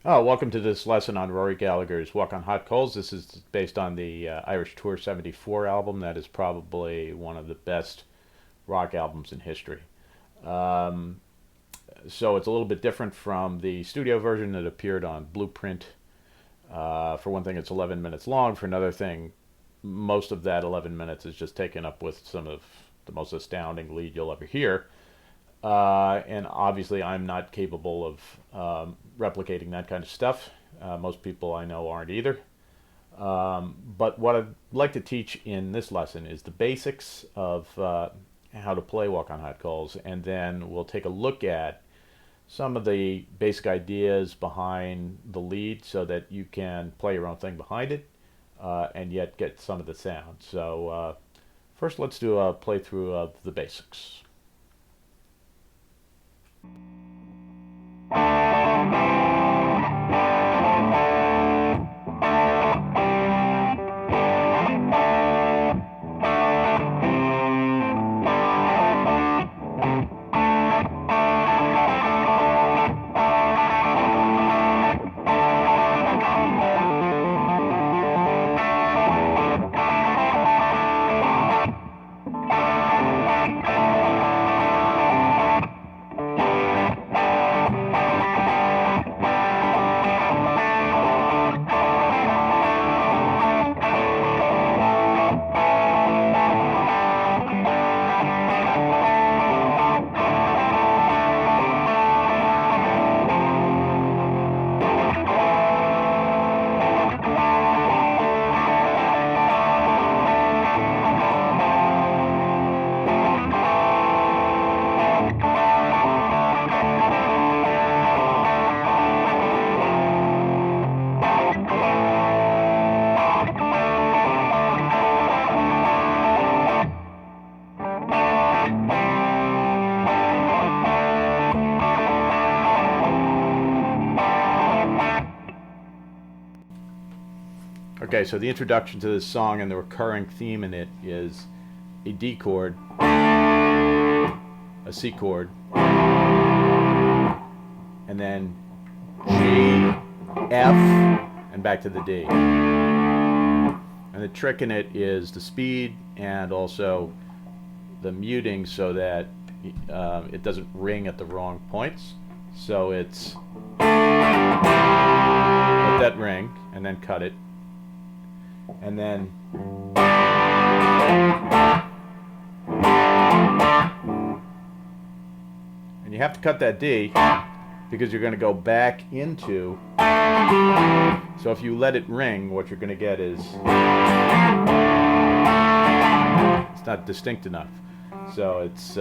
Oh, welcome to this lesson on Rory Gallagher's Walk on Hot Coals. This is based on the Irish Tour 74 album. That is probably one of the best rock albums in history. Um, so it's a little bit different from the studio version that appeared on Blueprint. For one thing, it's 11 minutes long. For another thing, most of that 11 minutes is just taken up with some of the most astounding lead you'll ever hear. And obviously, I'm not capable of replicating that kind of stuff. Most people I know aren't either. But what I'd like to teach in this lesson is the basics of how to play Walk on Hot Coals, and then we'll take a look at some of the basic ideas behind the lead so that you can play your own thing behind it and yet get some of the sound. So first, let's do a playthrough of the basics. Okay, so the introduction to this song and the recurring theme in it is a D chord, a C chord, and then G, F, and back to the D. And the trick in it is the speed and also the muting so that it doesn't ring at the wrong points. So it's let that ring and then cut it. And then and you have to cut that D because you're going to go back into, so if you let it ring, what you're going to get is it's not distinct enough. So it's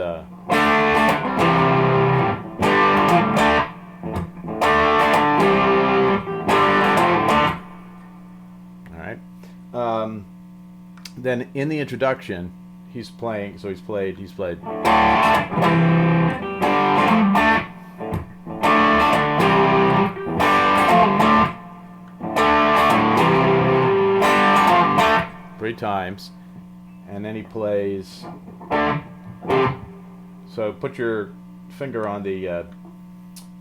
then in the introduction, he's played 3 times, and then he plays, so put your finger on the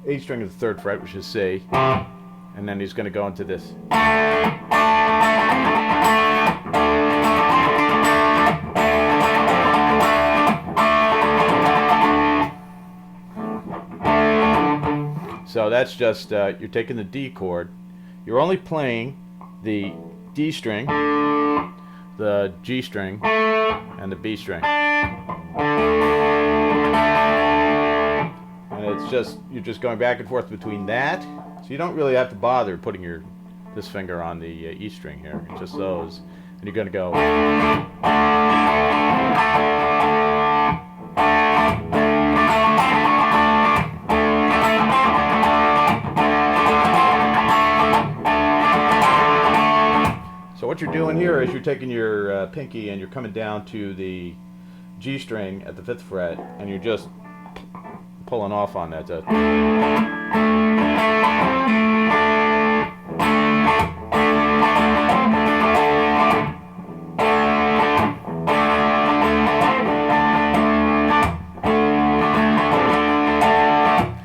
A string of the 3rd fret, which is C, and then he's going to go into this. So that's just, you're taking the D chord, you're only playing the D string, the G string, and the B string. And it's just, you're just going back and forth between that, so you don't really have to bother putting this finger on the E string here, it's just those, and you're going to go. So what you're doing here is you're taking your pinky and you're coming down to the G string at the 5th fret, and you're just pulling off on that.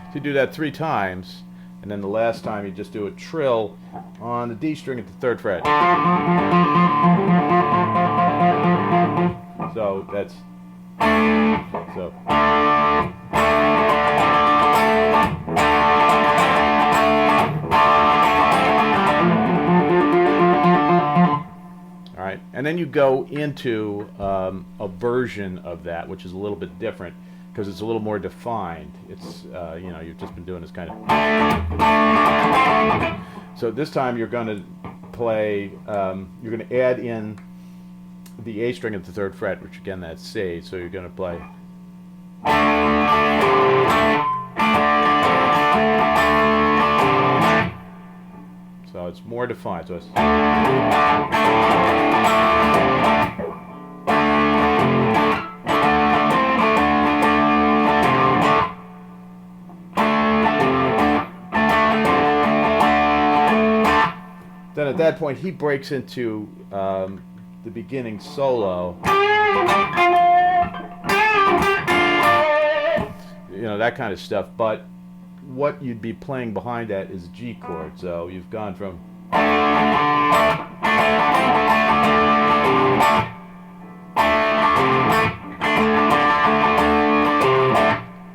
If you do that 3 times, And then the last time you just do a trill on the D string at the 3rd fret. So that's so. All right, and then you go into a version of that, which is a little bit different because it's a little more defined. It's you know, you've just been doing this kind of. So this time you're going to play. You're going to add in the A string at the 3rd fret, which again that's C. So you're going to play. So it's more defined. So it's. Then at that point he breaks into the beginning solo. You know, that kind of stuff. But what you'd be playing behind that is G chord. So you've gone from.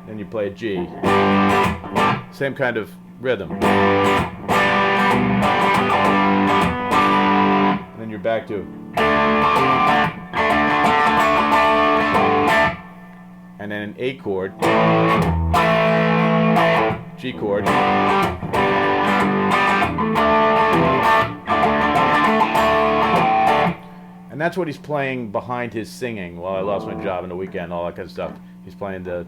Then you play a G. Same kind of rhythm. And then you're back to. And then an A chord. G chord. And that's what he's playing behind his singing. Well, I lost my job in the weekend, all that kind of stuff. He's playing the.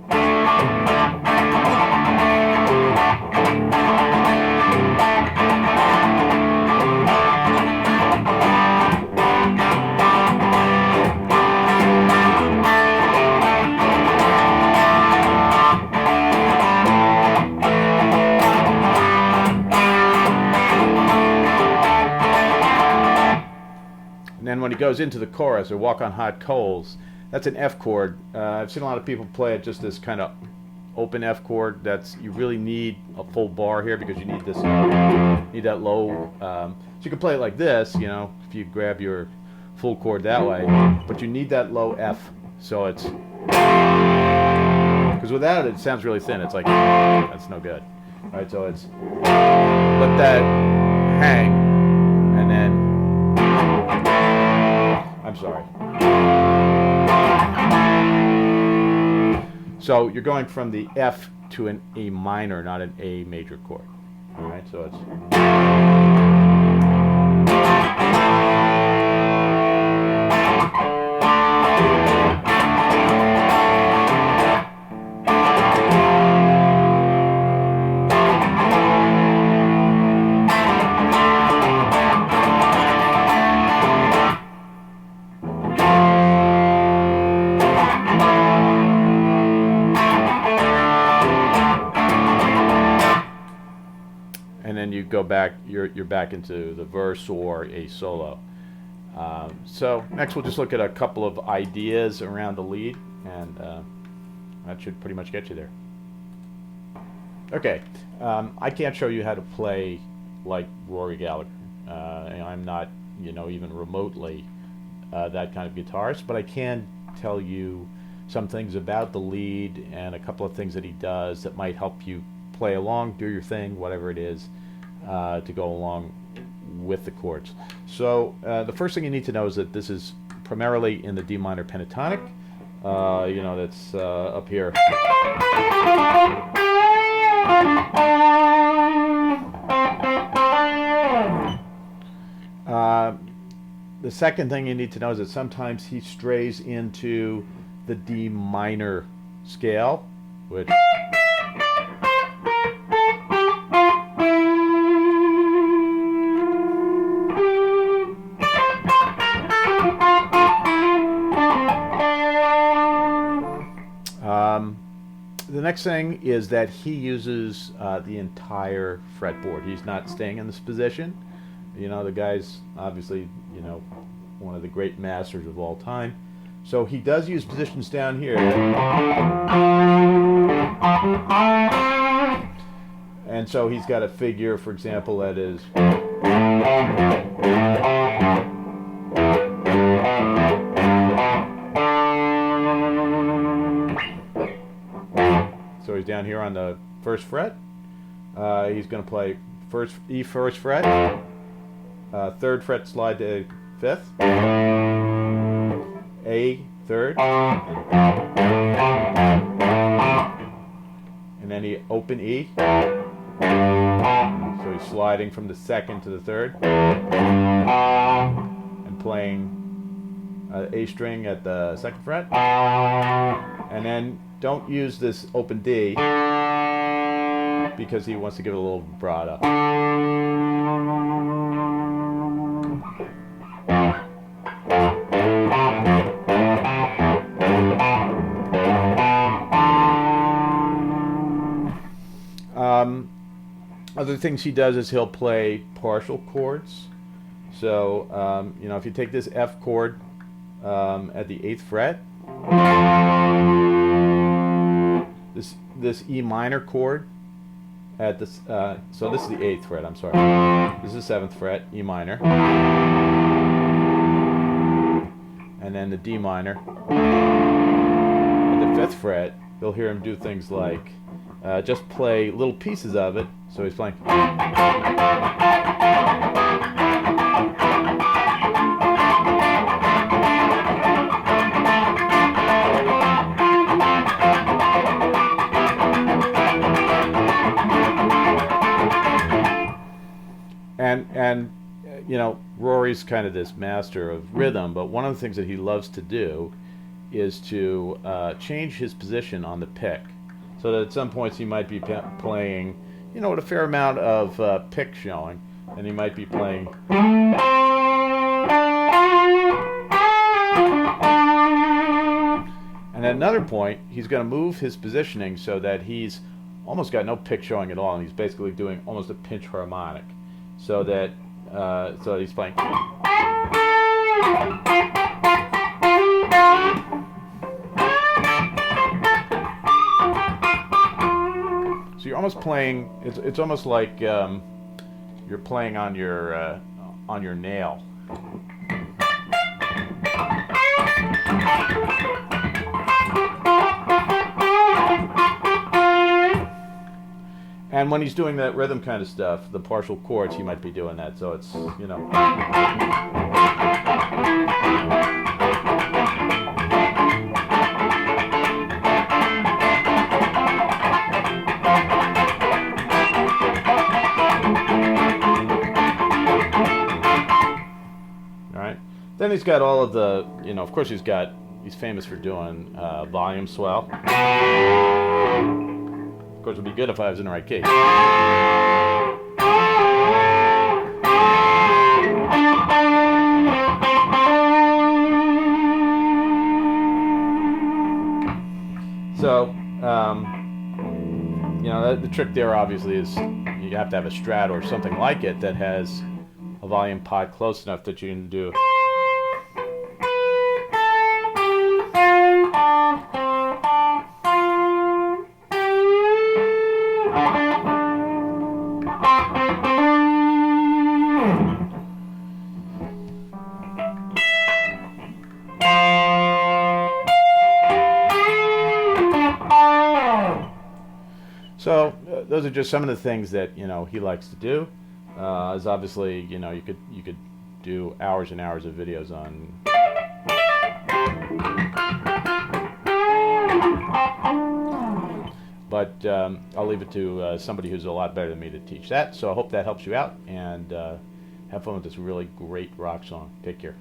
And then when he goes into the chorus, or Walk on Hot Coals, that's an F chord. I've seen a lot of people play it just this kind of open F chord. That's, you really need a full bar here because you need this, need that low. So you can play it like this, you know, if you grab your full chord that way. But you need that low F, so it's, because without it, it sounds really thin. It's like, that's no good. All right, so it's, let that hang, and then. I'm sorry. So you're going from the F to an A minor, not an A major chord. All right, so it's. And then you go back, you're back into the verse or a solo. So next we'll just look at a couple of ideas around the lead, and that should pretty much get you there. Okay, I can't show you how to play like Rory Gallagher. And I'm not, you know, even remotely that kind of guitarist, but I can tell you some things about the lead and a couple of things that he does that might help you play along, do your thing, whatever it is, to go along with the chords. So the first thing you need to know is that this is primarily in the D minor pentatonic. You know, that's up here. The second thing you need to know is that sometimes he strays into the D minor scale, which the next thing is that he uses the entire fretboard. He's not staying in this position. You know, the guy's obviously, you know, one of the great masters of all time. So he does use positions down here. and so he's got a figure, for example, that is. So he's down here on the first fret. He's going to play E first fret, third fret slide to fifth, A third, and then he open E. So he's sliding from the second to the third, and playing A string at the second fret, and then don't use this open D because he wants to give it a little vibrato. Other things he does is he'll play partial chords. So, you know, if you take this F chord at the 8th fret, this E minor chord at this, so this is the 8th fret, I'm sorry. This is the 7th fret, E minor. And then the D minor. At the 5th fret, you'll hear him do things like just play little pieces of it. So he's playing. And you know, Rory's kind of this master of rhythm, but one of the things that he loves to do is to change his position on the pick, so that at some points he might be playing, you know, with a fair amount of pick showing, and he might be playing. And at another point, he's going to move his positioning so that he's almost got no pick showing at all, and he's basically doing almost a pinch harmonic, so that so he's playing. So you're almost playing. It's almost like you're playing on your nail. And when he's doing that rhythm kind of stuff, the partial chords, he might be doing that. So it's, you know. All right. Then he's got all of the, you know, of course he's famous for doing volume swell. Of course, it would be good if I was in the right key. So, you know, the trick there obviously is you have to have a Strat or something like it that has a volume pot close enough that you can do. So those are just some of the things that, you know, he likes to do. Is obviously, you know, you could do hours and hours of videos on. But I'll leave it to somebody who's a lot better than me to teach that. So I hope that helps you out, and have fun with this really great rock song. Take care.